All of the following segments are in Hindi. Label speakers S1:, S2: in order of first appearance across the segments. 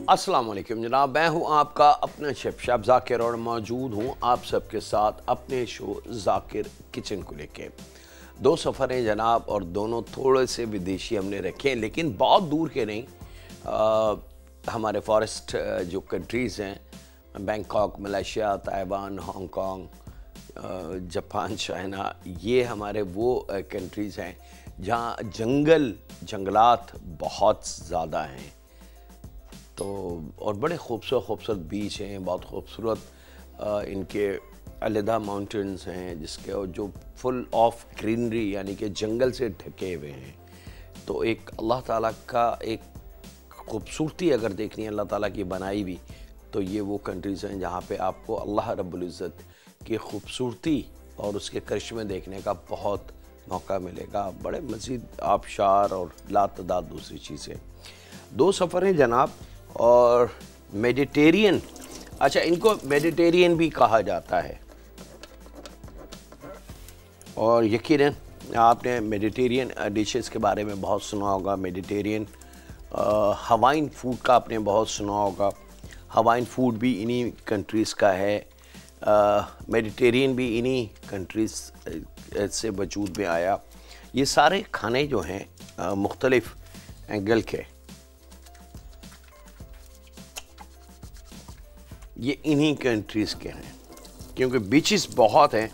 S1: अस्सलाम वालेकुम जनाब, मैं हूं आपका अपना शेफ शाब जाकिर और मौजूद हूं आप सबके साथ अपने शो जाकिर किचन को लेके। दो सफ़र हैं जनाब और दोनों थोड़े से विदेशी हमने रखे हैं, लेकिन बहुत दूर के नहीं। हमारे फॉरेस्ट जो कंट्रीज़ हैं, Bangkok, Malaysia, Taiwan, Hong Kong, Japan, China, ये हमारे वो कंट्रीज़ हैं जहाँ जंगलात बहुत ज़्यादा हैं। तो और बड़े खूबसूरत बीच हैं, बहुत खूबसूरत इनके अलहदा माउंटेन्स हैं जिसके और जो फुल ऑफ ग्रीनरी यानी कि जंगल से ढके हुए हैं। तो एक अल्लाह ताला का एक खूबसूरती अगर देखनी है अल्लाह ताला की बनाई भी, तो ये वो कंट्रीज़ हैं जहाँ पे आपको अल्लाह रब्बुल इज़्ज़त की खूबसूरती और उसके करिश्मे देखने का बहुत मौका मिलेगा। बड़े मज़ीद आबशार और लातदाद दूसरी चीज़ें। दो सफ़र हैं जनाब और मेडिटेरियन, अच्छा इनको मेडिटेरियन भी कहा जाता है। और यकीनन आपने मेडिटेरियन डिशेस के बारे में बहुत सुना होगा। मेडिटेरियन हवाइन फूड का आपने बहुत सुना होगा। हवाइन फूड भी इन्हीं कंट्रीज़ का है। मेडिटेरियन भी इन्हीं कंट्रीज़ से वजूद में आया। ये सारे खाने जो हैं मुख्तलिफ़ एंगल के, ये इन्हीं कंट्रीज़ के हैं क्योंकि बीचेस बहुत हैं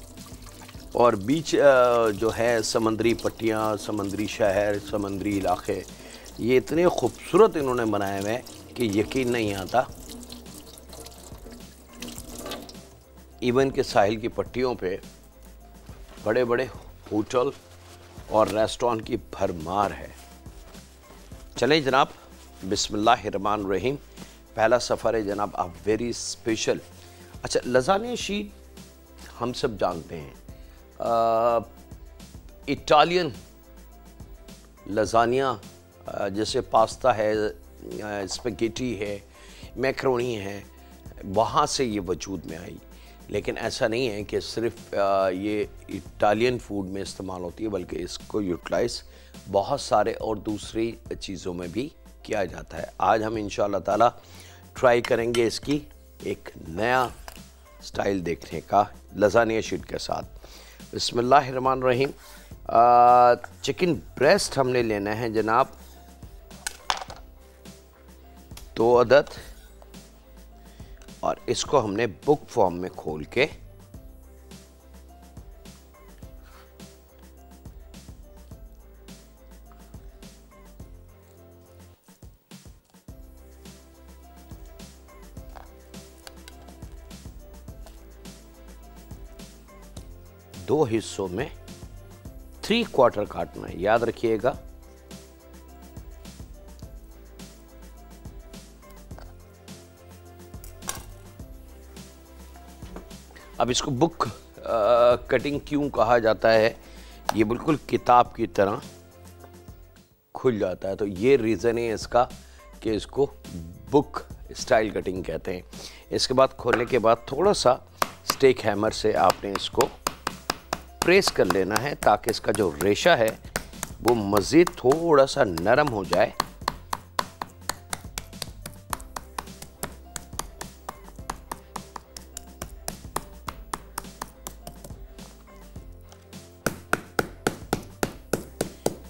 S1: और बीच जो है समंदरी पट्टियाँ, समंदरी शहर, समंदरी इलाके, ये इतने खूबसूरत इन्होंने बनाए हुए हैं कि यकीन नहीं आता। इवन के साहिल की पट्टियों पे बड़े बड़े होटल और रेस्टोरेंट की भरमार है। चलें जनाब, बिस्मिल्लाहिर्रहमानिर्रहीम। पहला सफ़र है जनाब आप वेरी स्पेशल। अच्छा, लज़ानिया शीट हम सब जानते हैं, इटालियन लज़ानिया जैसे पास्ता है, स्पेगेटी है, मैक्रोनी है, वहाँ से ये वजूद में आई। लेकिन ऐसा नहीं है कि सिर्फ ये इटालियन फूड में इस्तेमाल होती है, बल्कि इसको यूटिलाइज़ बहुत सारे और दूसरी चीज़ों में भी किया जाता है। आज हम इंशाअल्लाह ताला ट्राई करेंगे इसकी एक नया स्टाइल देखने का लज़ानिया शीट के साथ। बिस्मिल्लाहिर्रहमानिर्रहीम। चिकन ब्रेस्ट हमने लेना है जनाब 2 अदद, और इसको हमने बुक फॉर्म में खोल के दो हिस्सों में 3/4 काटना है, याद रखिएगा। अब इसको बुक कटिंग क्यों कहा जाता है? ये बिल्कुल किताब की तरह खुल जाता है, तो ये रीज़न है इसका कि इसको बुक स्टाइल कटिंग कहते हैं। इसके बाद खोलने के बाद थोड़ा सा स्टेक हैमर से आपने इसको प्रेस कर लेना है ताकि इसका जो रेशा है वो मज़ीद थोड़ा सा नरम हो जाए।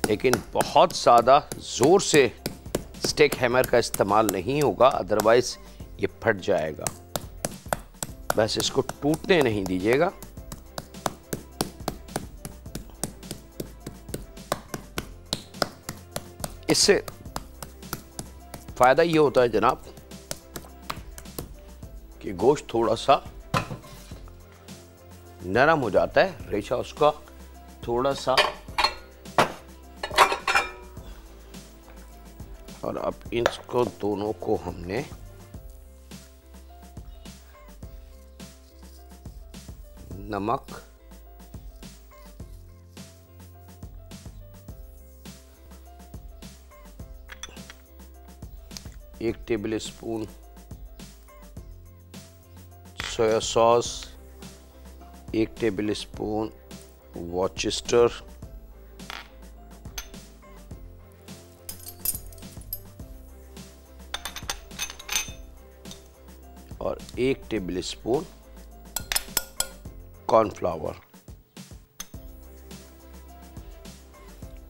S1: लेकिन बहुत ज़्यादा ज़ोर से स्टेक हैमर का इस्तेमाल नहीं होगा, अदरवाइज़ ये फट जाएगा। बस इसको टूटने नहीं दीजिएगा। इससे फ़ायदा ये होता है जनाब कि गोश्त थोड़ा सा नरम हो जाता है, रेशा उसका थोड़ा सा। और अब इसको दोनों को हमने नमक, एक tablespoon soya sauce, 1 tablespoon Worcester, और 1 टेबल स्पून कॉर्नफ्लावर,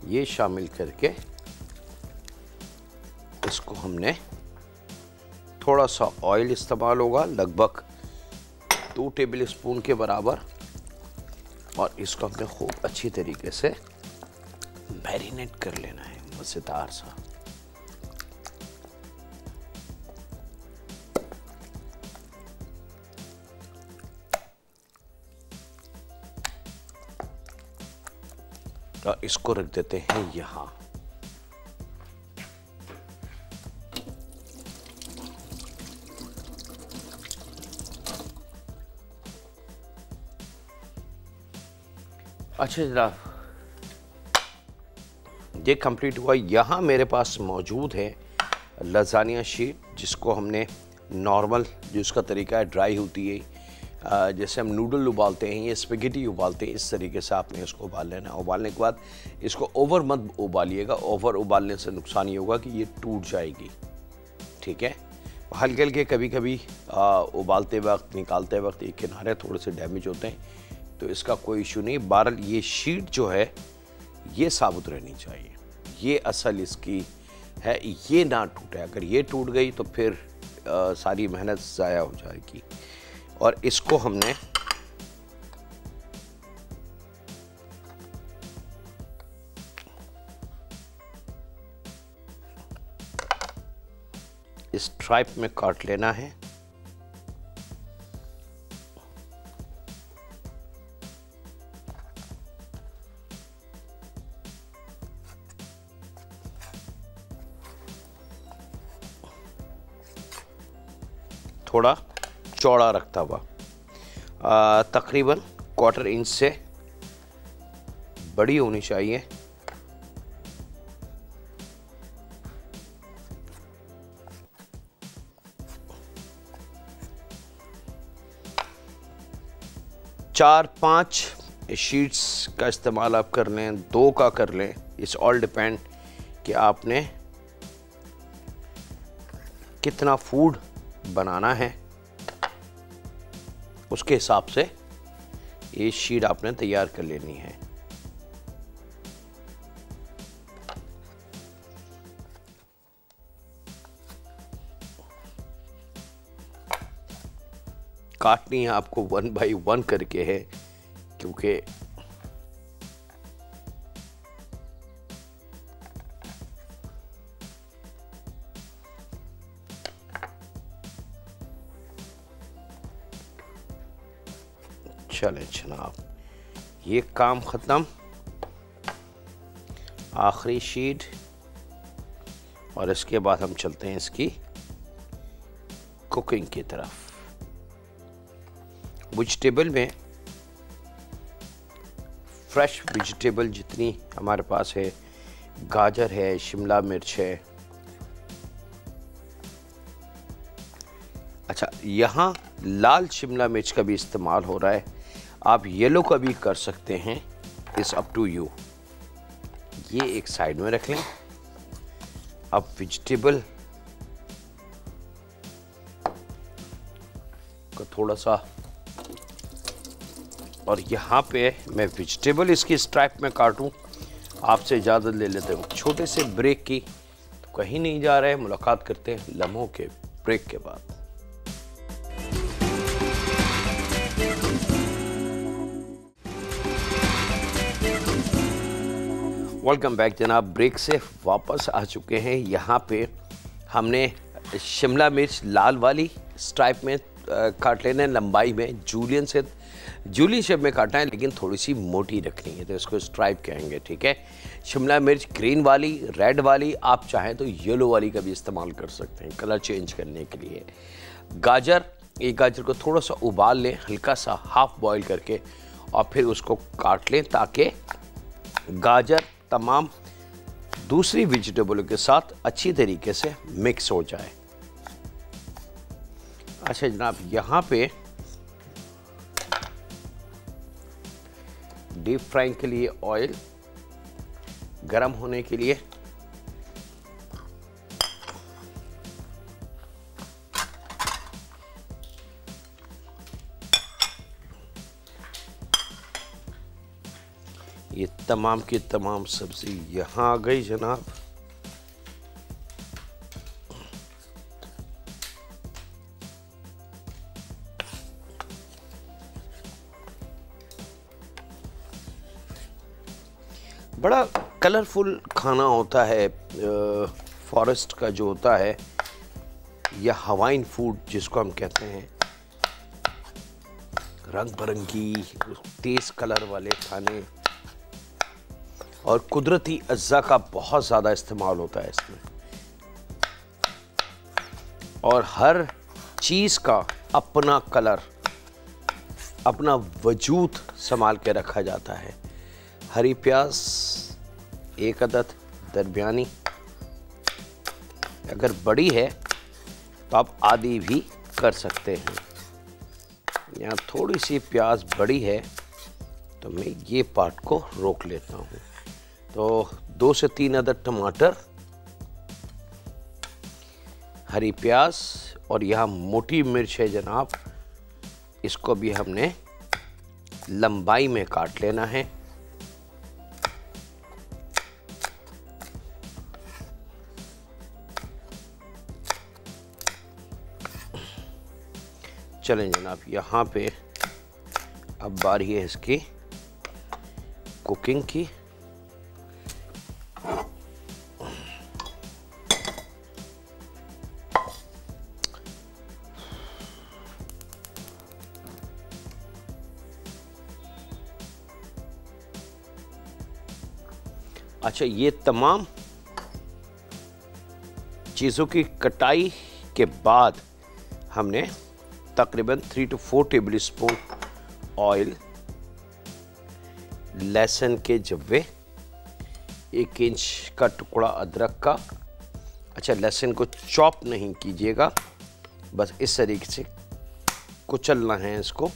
S1: ये शामिल करके इसको हमने थोड़ा सा ऑयल इस्तेमाल होगा, लगभग 2 टेबल स्पून के बराबर, और इसको हमने खूब अच्छी तरीके से मैरिनेट कर लेना है, मज़ेदार सा। तो इसको रख देते हैं यहाँ। अच्छा जनाब, ये कंप्लीट हुआ। यहाँ मेरे पास मौजूद है लजानिया शीट, जिसको हमने नॉर्मल, जो इसका तरीका है ड्राई होती है, जैसे हम नूडल उबालते हैं या स्पेगेटी उबालते हैं, इस तरीके से आपने इसको उबाल लेना है। उबालने के बाद इसको ओवर मत उबालिएगा, ओवर उबालने से नुकसान ये होगा कि ये टूट जाएगी, ठीक है। हल्के हल्के कभी कभी उबालते वक्त, निकालते वक्त ये किनारे थोड़े से डैमेज होते हैं, तो इसका कोई इशू नहीं। बहरहाल ये शीट जो है ये साबुत रहनी चाहिए, ये असल इसकी है, ये ना टूटे। अगर ये टूट गई तो फिर सारी मेहनत ज़ाया हो जाएगी। और इसको हमने इस स्ट्राइप में काट लेना है। थोड़ा चौड़ा रखता हुआ, तकरीबन 1/4 इंच से बड़ी होनी चाहिए। चार 5 शीट्स का इस्तेमाल आप कर लें, 2 का कर लें, इट्स ऑल डिपेंड कि आपने कितना फूड बनाना है, उसके हिसाब से ये शीट आपने तैयार कर लेनी है। काटनी है आपको 1 बाई 1 करके है, क्योंकि चले जनाब, ये काम ख़त्म। आखिरी शीट, और इसके बाद हम चलते हैं इसकी कुकिंग की तरफ। वेजिटेबल में फ्रेश वेजिटेबल जितनी हमारे पास है, गाजर है, शिमला मिर्च है। अच्छा, यहाँ लाल शिमला मिर्च का भी इस्तेमाल हो रहा है, आप येलो का भी कर सकते हैं, इट्स अप टू यू। ये एक साइड में रख लें। अब वेजिटेबल को थोड़ा सा, और यहाँ पे मैं वेजिटेबल इसकी स्ट्राइप में काटूं, आपसे इजाज़त ले लेते हैं छोटे से ब्रेक की। तो कहीं नहीं जा रहे, मुलाकात करते हैं लम्हों के ब्रेक के बाद। वेलकम बैक जनाब, ब्रेक से वापस आ चुके हैं। यहाँ पे हमने शिमला मिर्च लाल वाली स्ट्राइप में काट लेना है, लंबाई में जूलियन शेप में काटना है, लेकिन थोड़ी सी मोटी रखनी है, तो इसको स्ट्राइप कहेंगे, ठीक है। शिमला मिर्च ग्रीन वाली, रेड वाली, आप चाहें तो येलो वाली का भी इस्तेमाल कर सकते हैं कलर चेंज करने के लिए। गाजर, एक गाजर को थोड़ा सा उबाल लें, हल्का सा हाफ बॉईल करके, और फिर उसको काट लें ताकि गाजर तमाम दूसरी वेजिटेबलों के साथ अच्छी तरीके से मिक्स हो जाए। अच्छा जनाब, यहाँ पे डीप फ्राइंग के लिए ऑयल गरम होने के लिए ये तमाम की तमाम सब्ज़ी यहाँ आ गई जनाब। बड़ा कलरफुल खाना होता है फॉरेस्ट का जो होता है, या हवाइन फूड जिसको हम कहते हैं, रंग बिरंगी तेज़ कलर वाले खाने और कुदरती अज्जा का बहुत ज़्यादा इस्तेमाल होता है इसमें, और हर चीज़ का अपना कलर, अपना वजूद संभाल के रखा जाता है। हरी प्याज 1 अदद दरमियानी, अगर बड़ी है तो आप आधी भी कर सकते हैं। यहाँ थोड़ी सी प्याज बड़ी है तो मैं ये पार्ट को रोक लेता हूँ। तो 2 से 3 अदद टमाटर, हरी प्याज, और यहाँ मोटी मिर्च है जनाब, इसको भी हमने लंबाई में काट लेना है। चलें जनाब, यहाँ पे अब बारी है इसकी कुकिंग की। अच्छा, ये तमाम चीज़ों की कटाई के बाद हमने तकरीबन 3 to 4 टेबल स्पून ऑयल, लहसुन के जव्वे, 1 इंच का टुकड़ा अदरक का। अच्छा, लहसुन को चॉप नहीं कीजिएगा, बस इस तरीके से कुचलना है इसको।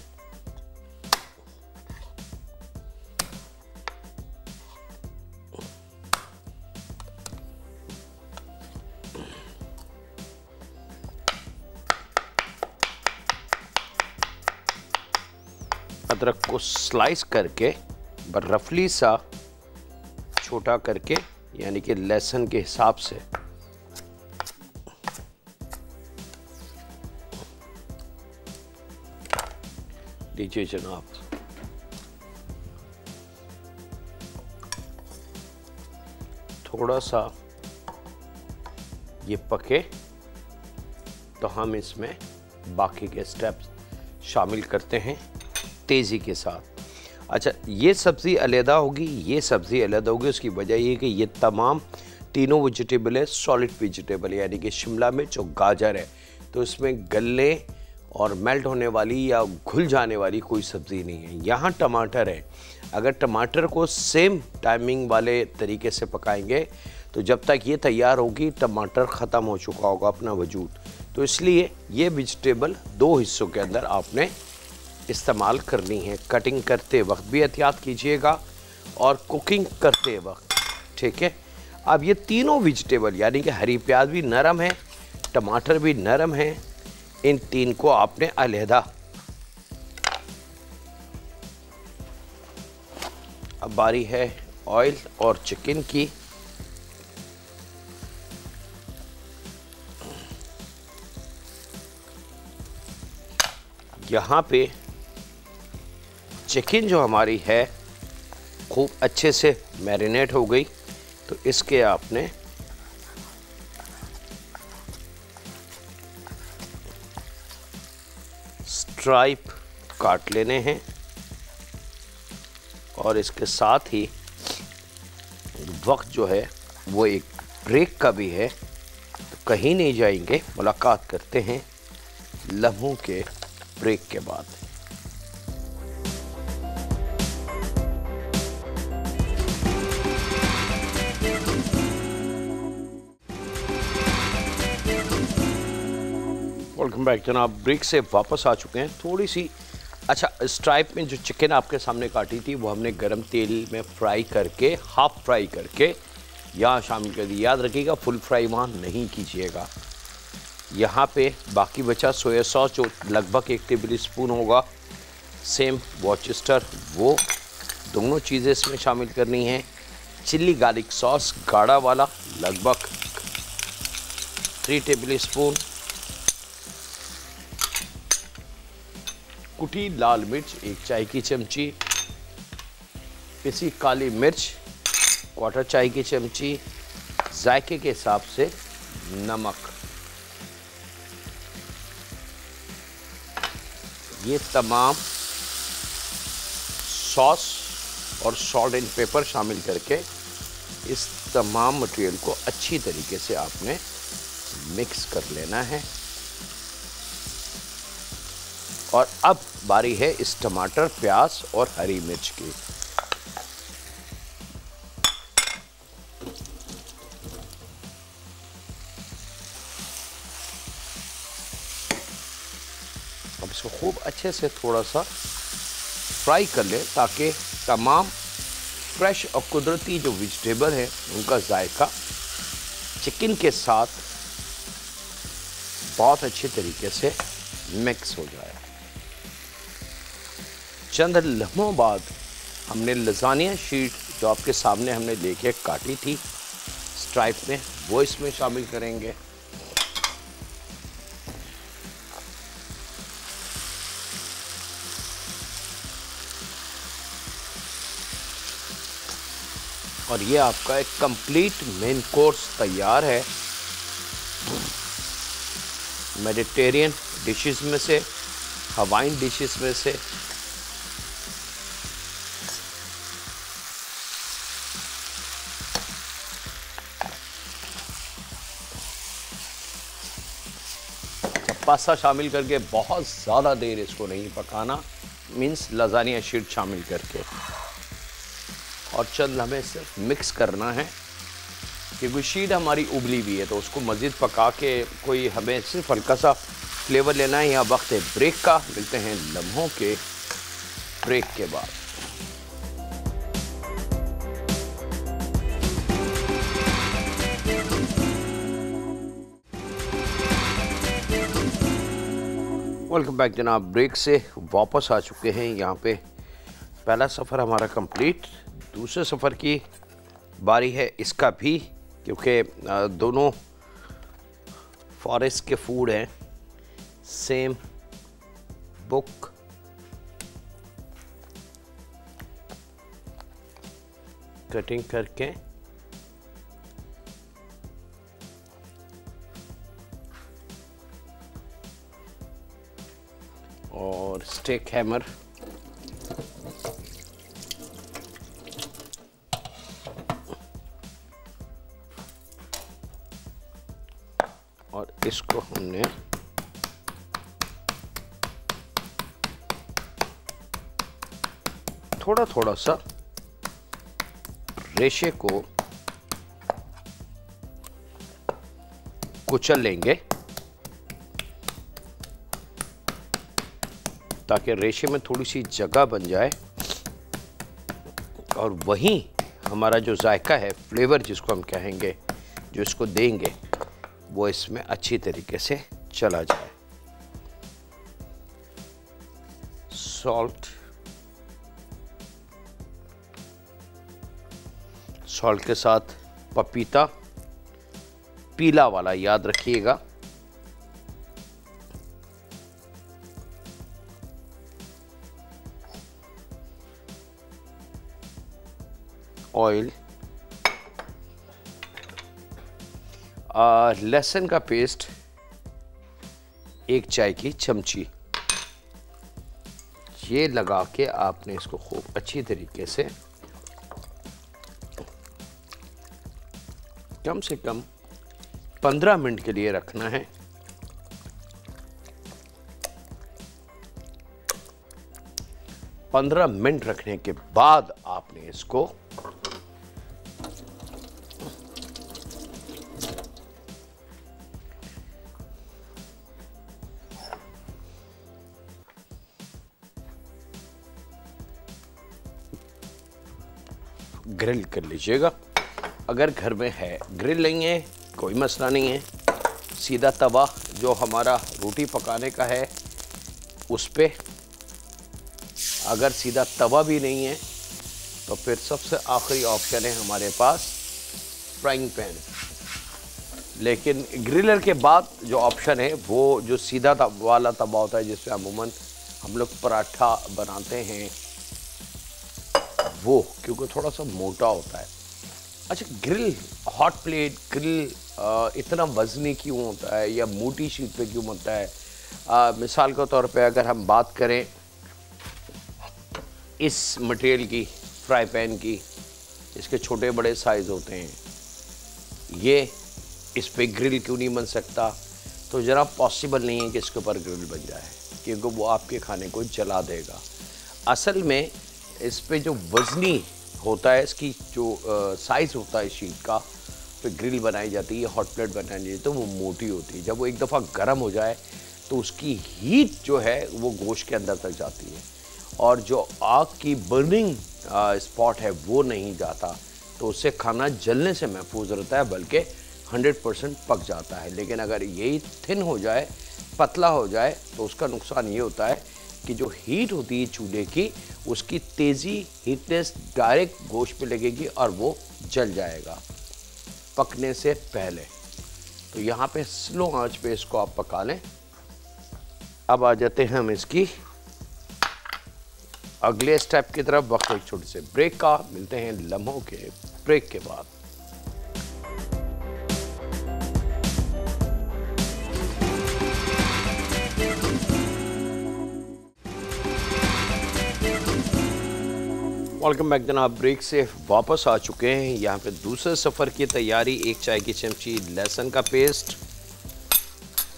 S1: अदरक को स्लाइस करके रफली सा छोटा करके, यानी कि लहसुन के हिसाब से लीजिए जनाब। थोड़ा सा ये पके तो हम इसमें बाकी के स्टेप्स शामिल करते हैं तेज़ी के साथ। अच्छा, ये सब्ज़ी अलहदा होगी, ये सब्ज़ी अलहदा होगी। उसकी वजह ये कि ये तमाम तीनों वेजिटेबल है सॉलिड वेजिटेबल, यानी कि शिमला मिर्च और गाजर है, तो इसमें गलने और मेल्ट होने वाली या घुल जाने वाली कोई सब्ज़ी नहीं है। यहाँ टमाटर है, अगर टमाटर को सेम टाइमिंग वाले तरीके से पकाएंगे तो जब तक ये तैयार होगी टमाटर ख़त्म हो चुका होगा अपना वजूद। तो इसलिए ये वेजिटेबल 2 हिस्सों के अंदर आपने इस्तेमाल करनी है। कटिंग करते वक्त भी एहतियात कीजिएगा और कुकिंग करते वक्त, ठीक है। अब ये तीनों वेजिटेबल, यानी कि हरी प्याज भी नरम है, टमाटर भी नरम है, इन 3 को आपने अलहदा। अब बारी है ऑयल और चिकन की। यहाँ पे चिकन जो हमारी है खूब अच्छे से मैरिनेट हो गई, तो इसके आपने स्ट्राइप काट लेने हैं, और इसके साथ ही वक्त जो है वो एक ब्रेक का भी है, तो कहीं नहीं जाएंगे, मुलाकात करते हैं लम्हों के ब्रेक के बाद। वेलकम बैक जनाब, ब्रेक से वापस आ चुके हैं। थोड़ी सी अच्छा, स्ट्राइप में जो चिकन आपके सामने काटी थी वो हमने गरम तेल में फ्राई करके, हाफ फ्राई करके यहाँ शामिल कर दी। याद रखिएगा फुल फ्राई वहाँ नहीं कीजिएगा। यहाँ पे बाकी बचा सोया सॉस जो लगभग 1 टेबल स्पून होगा, सेम वॉचेस्टर वो दोनों चीज़ें इसमें शामिल करनी हैं। चिल्ली गार्लिक सॉस गाढ़ा वाला लगभग 3 टेबल स्पून, कुटी लाल मिर्च 1 चाय की चमची, पिसी काली मिर्च 1/4 चाय की चमची, जायके के हिसाब से नमक। ये तमाम सॉस और सॉल्ट एंड पेपर शामिल करके इस तमाम मटेरियल को अच्छी तरीके से आपने मिक्स कर लेना है। और अब बारी है इस टमाटर, प्याज और हरी मिर्च की। अब इसको खूब अच्छे से थोड़ा सा फ्राई कर ले ताकि तमाम फ्रेश और कुदरती जो वेजिटेबल है उनका जायका चिकन के साथ बहुत अच्छे तरीके से मिक्स हो जाए। चंद लम्हों बाद हमने लजानिया शीट जो आपके सामने हमने लेके काटी थी स्ट्राइप में, वो इसमें शामिल करेंगे। और ये आपका एक कंप्लीट मेन कोर्स तैयार है मेडिटेरियन डिशेस में से, हवाइन डिशेस में से। पास्ता शामिल करके बहुत ज़्यादा देर इसको नहीं पकाना, मीन्स लजानिया शीट शामिल करके, और चंद हमें सिर्फ मिक्स करना है क्योंकि शीट हमारी उबली हुई है तो उसको मज़ीद पका के कोई हमें सिर्फ हल्का सा फ्लेवर लेना है। यहाँ वक्त है ब्रेक का, मिलते हैं लम्हों के ब्रेक के बाद। वेलकम बैक जनाब, ब्रेक से वापस आ चुके हैं। यहाँ पे पहला सफ़र हमारा कंप्लीट, दूसरे सफ़र की बारी है इसका भी, क्योंकि दोनों फॉरेस्ट के फूड हैं। सेम बुक, कटिंग करके और स्टेक हैमर, और इसको हमने थोड़ा थोड़ा सा रेशे को कुचल लेंगे ताकि रेशे में थोड़ी सी जगह बन जाए, और वहीं हमारा जो जायका है, फ्लेवर जिसको हम कहेंगे, जो इसको देंगे, वो इसमें अच्छी तरीके से चला जाए। सॉल्ट के साथ पपीता, पीला वाला याद रखिएगा। ऑयल, लहसुन का पेस्ट 1 चाय की चमची, ये लगा के आपने इसको खूब अच्छी तरीके से कम से कम 15 मिनट के लिए रखना है। पंद्रह मिनट रखने के बाद आपने इसको ग्रिल कर लीजिएगा। अगर घर में है, ग्रिल नहीं है, कोई मसला नहीं है, सीधा तवा जो हमारा रोटी पकाने का है उस पे, अगर सीधा तवा भी नहीं है तो फिर सबसे आखिरी ऑप्शन है हमारे पास फ्राइंग पैन। लेकिन ग्रिलर के बाद जो ऑप्शन है वो जो सीधा वाला तवा होता है जिसमें अमूमन हम लोग पराठा बनाते हैं, वो क्योंकि थोड़ा सा मोटा होता है। अच्छा, ग्रिल हॉट प्लेट ग्रिल इतना वजनी क्यों होता है या मोटी शीट पे क्यों बनता है? मिसाल के तौर पे अगर हम बात करें इस मटेरियल की, फ्राई पैन की, इसके छोटे बड़े साइज़ होते हैं, ये इस पे ग्रिल क्यों नहीं बन सकता? तो ज़रा पॉसिबल नहीं है कि इसके ऊपर ग्रिल बन जाए, क्योंकि वो आपके खाने को जला देगा। असल में इस पे जो वज़नी होता है, इसकी जो साइज़ होता है शीट का, तो ग्रिल बनाई जाती है, हॉट प्लेट बनाई जाती है, तो वो मोटी होती है। जब वो एक दफ़ा गर्म हो जाए तो उसकी हीट जो है वो गोश्त के अंदर तक जाती है और जो आग की बर्निंग स्पॉट है वो नहीं जाता, तो उससे खाना जलने से महफूज रहता है, बल्कि 100% पक जाता है। लेकिन अगर यही थिन हो जाए, पतला हो जाए, तो उसका नुकसान ये होता है कि जो हीट होती है चूल्हे की, उसकी तेज़ी हीटनेस डायरेक्ट गोश्त पे लगेगी और वो जल जाएगा पकने से पहले। तो यहाँ पे स्लो आंच पे इसको आप पका लें। अब आ जाते हैं हम इसकी अगले स्टेप की तरफ। वक्त एक छोटे से ब्रेक का, मिलते हैं लम्हों के ब्रेक के बाद। वेलकम बैक जनाब, ब्रेक से वापस आ चुके हैं। यहाँ पे दूसरे सफ़र की तैयारी, 1 चाय की चमची लहसुन का पेस्ट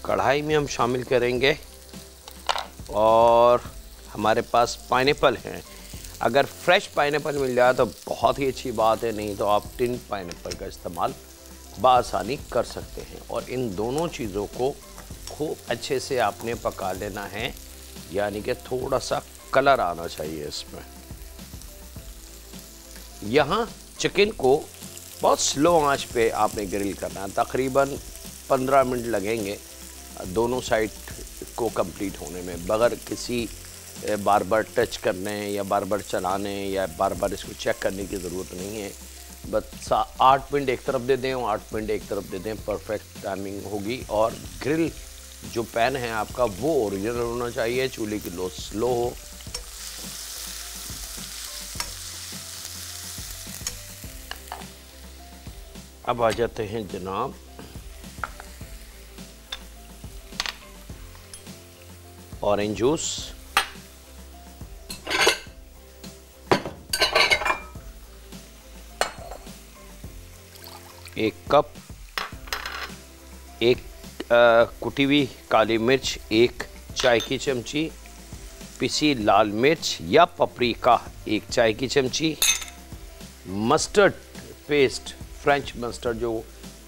S1: कढ़ाई में हम शामिल करेंगे और हमारे पास पाइनएप्पल हैं। अगर फ्रेश पाइनएप्पल मिल जाए तो बहुत ही अच्छी बात है, नहीं तो आप टिन पाइनएप्पल का इस्तेमाल बआसानी कर सकते हैं। और इन दोनों चीज़ों को खूब अच्छे से आपने पका लेना है, यानी कि थोड़ा सा कलर आना चाहिए इसमें। यहाँ चिकन को बहुत स्लो आंच पे आपने ग्रिल करना है, तकरीबन 15 मिनट लगेंगे दोनों साइड को कंप्लीट होने में, बगैर किसी बार बार टच करने या बार बार चलाने या बार बार इसको चेक करने की ज़रूरत नहीं है। बस 8 मिनट एक तरफ दे दें और 8 मिनट एक तरफ दे दें, परफेक्ट टाइमिंग होगी। और ग्रिल जो पैन है आपका वो ओरिजिनल होना चाहिए, चूल्हे की लो स्लो हो। अब आ जाते हैं जनाब ऑरेंज जूस। एक कप, एक कुटी हुई काली मिर्च 1 चाय की चमची, पिसी लाल मिर्च या पपरिका 1 चाय की चमची, मस्टर्ड पेस्ट, फ्रेंच मस्टर्ड जो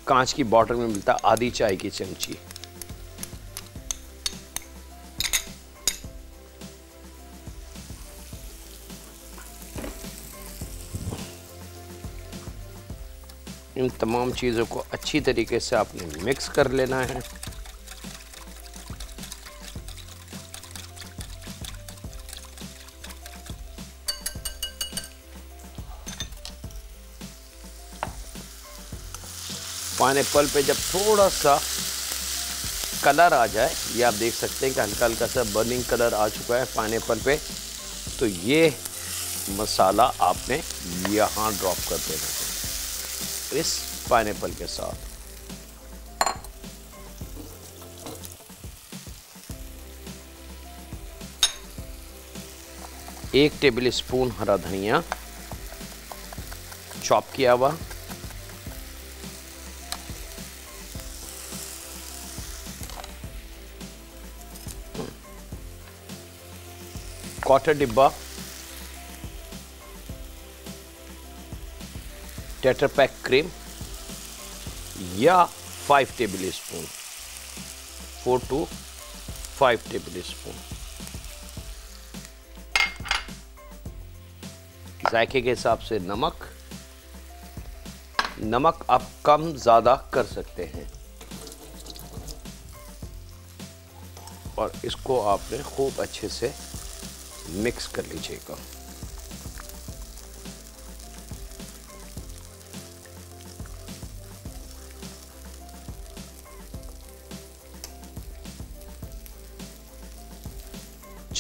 S1: कांच की बॉटल में मिलता है, आधी चाय की चमची। इन तमाम चीज़ों को अच्छी तरीके से आपने मिक्स कर लेना है। पाइनएप्पल पे जब थोड़ा सा कलर आ जाए, ये आप देख सकते हैं कि हल्का हल्का सा बर्निंग कलर आ चुका है पाइनएप्पल पे, तो ये मसाला आपने यहाँ ड्रॉप कर देना है इस पाइनएप्पल के साथ। एक टेबल स्पून हरा धनिया चॉप किया हुआ, क्वार्टर डिब्बा टेट्रा पैक क्रीम या 5 table spoon, 4 to 5 table spoon. जायके के हिसाब से नमक, नमक आप कम ज़्यादा कर सकते हैं। और इसको आपने खूब अच्छे से मिक्स कर लीजिएगा।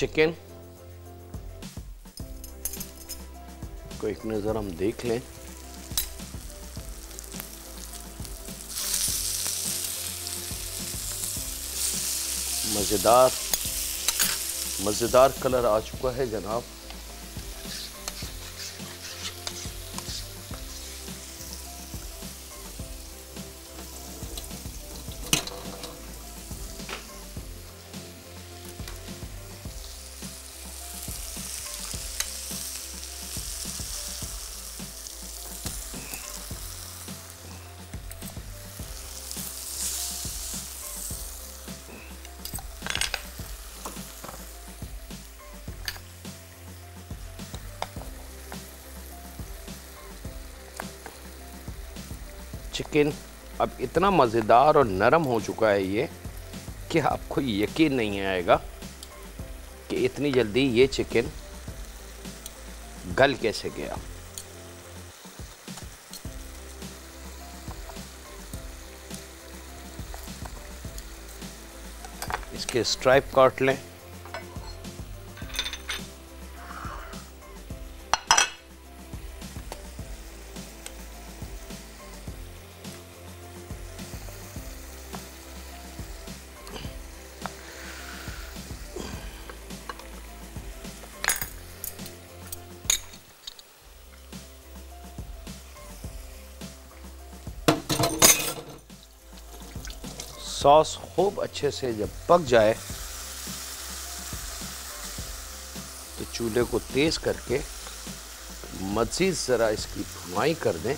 S1: चिकन को एक नज़र हम देख लें। मज़ेदार मज़ेदार कलर आ चुका है जनाब। चिकन अब इतना मज़ेदार और नरम हो चुका है ये कि आपको यकीन नहीं आएगा कि इतनी जल्दी ये चिकन गल कैसे गया। इसके स्ट्राइप काट लें। सॉस खूब अच्छे से जब पक जाए तो चूल्हे को तेज करके मज़ीद ज़रा इसकी भुनाई कर दें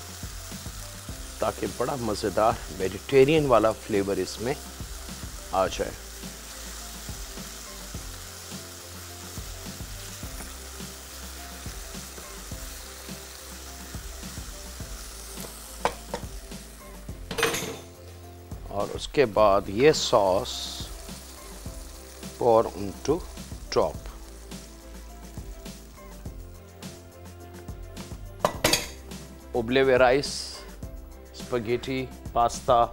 S1: ताकि बड़ा मज़ेदार वेजिटेरियन वाला फ्लेवर इसमें आ जाए। और उसके बाद ये सॉस pour onto top। उबले हुए राइस, स्पगेटी, पास्ता,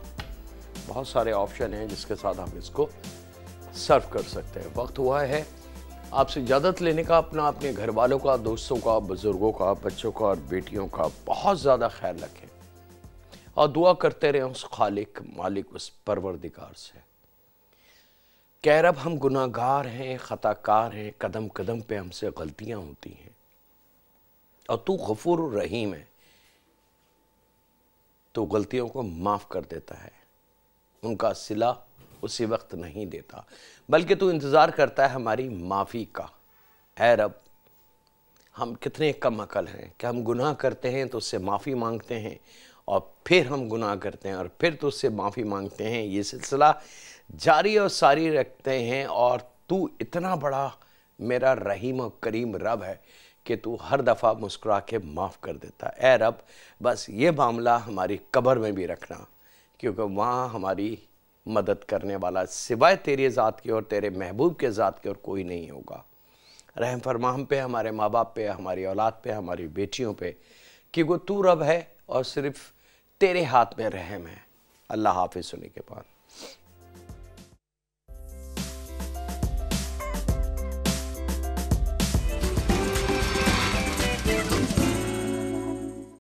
S1: बहुत सारे ऑप्शन हैं जिसके साथ आप इसको सर्व कर सकते हैं। वक्त हुआ है आपसे इजाज़त लेने का। अपने घर वालों का, दोस्तों का, बुज़ुर्गों का, बच्चों का और बेटियों का बहुत ज़्यादा ख्याल रखें और दुआ करते रहें उस खालिक मालिक उस परवरदिगार से। कह रब हम गुनाहगार हैं, ख़ताकार हैं, कदम कदम पे हमसे गलतियां होती हैं और तू गफूर रहीम है, तो गलतियों को माफ़ कर देता है, उनका सिला उसी वक्त नहीं देता, बल्कि तू इंतज़ार करता है हमारी माफ़ी का। ऐ रब, हम कितने कम अकल हैं कि हम गुनाह करते हैं तो उससे माफ़ी मांगते हैं और फिर हम गुनाह करते हैं और फिर तो उससे माफ़ी मांगते हैं। ये सिलसिला जारी और सारी रखते हैं और तू इतना बड़ा मेरा रहीम और करीम रब है कि तू हर दफ़ा मुस्कुरा के माफ़ कर देता है। ऐ रब, बस ये मामला हमारी कब्र में भी रखना, क्योंकि वहाँ हमारी मदद करने वाला सिवाय तेरी ज़ात के और तेरे महबूब के ज़ात के और कोई नहीं होगा। रहम फरमा हम पे, हमारे माँ बाप पे, हमारी औलाद पे, हमारी बेटियों पे, क्योंकि तू रब है और सिर्फ़ तेरे हाथ में रहम है। अल्लाह हाफ़िज़। सुनी के बाद।